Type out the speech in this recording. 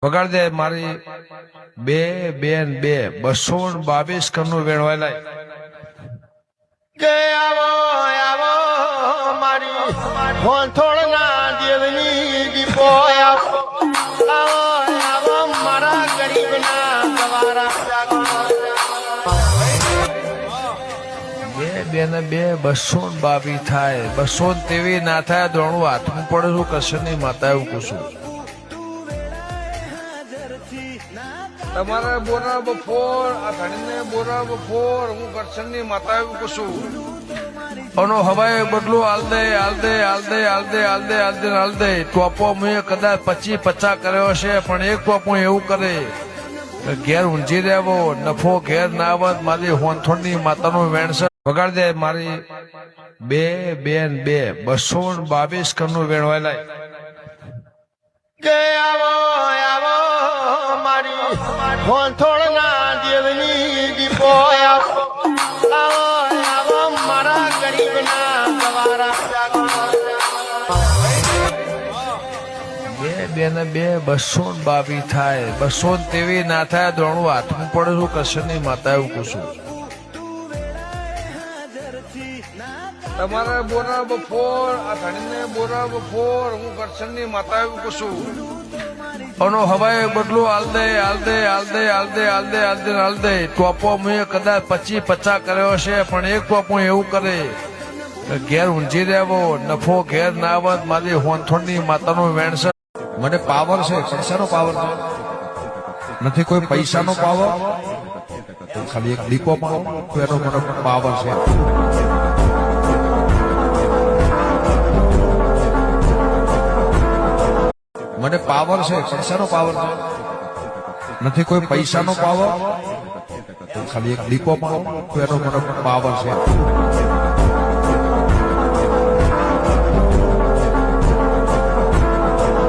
વગાડ દે મારી બે બેન બે 222 કનું વેણવાય કે આવો આવો મારી હોંથોળના દેવની દીપો આવો આવો મારા ગરીબના ગવારા બે બેન બે 222 થાય 223 ના થાય દોણું હાથમાં પડે છું કશની માતા એવું કશું તમારે બોરા બફોર આ ધણીને બોરા બફોર હું કરશનની માતા એવું કશું અનો હવાએ બદલું હાલ દે હાલ દે હાલ દે હાલ દે હાલ દે હાલ દે હાલ દે ટોપો મેં કદાચ 25-50 કર્યો છે પણ એક ટોપો એવું કરે ઘેર ઊંઝી રહેવો નફો ઘેર ના આવત મારી હોંથોડની માતાનું વેણ છે વગાડ દે મારી બે બેન બે 222 કનું વેણવાય કે આવો આવો મારી હોંથોળના દેવની દીપો આવો આવો મારા ગરીબના ગવારા બે બેન બે 222 થાય 223 ના થાય દોણું હાથમાં પડે છું કશની માતા એવું કશું તમારે બોરા બફોર આ ધણીને બોરા બફોર હું કરશનની માતા એવું કશું અનો હવાએ બદલું હાલ દે હાલ દે હાલ દે હાલ દે હાલ દે હાલ દે હાલ દે ટોપો મેં કદાચ 25-50 કર્યો છે પણ એક ટોપો એવું કરે ઘેર ઊંઝી રહેવો નફો ઘેર ના આવત મારી હોંથોડની માતાનું વેણ છે મને પાવર છે પૈસાનો પાવર છે નથી કોઈ પૈસાનો પાવર ખાલી એક દીપો પાવર એનો મને પાવર છે મને પાવર છે પૈસાનો પાવર છે નથી કોઈ પૈસાનો પાવર ખાલી એક દીપો પાવર એનો મને પાવર છે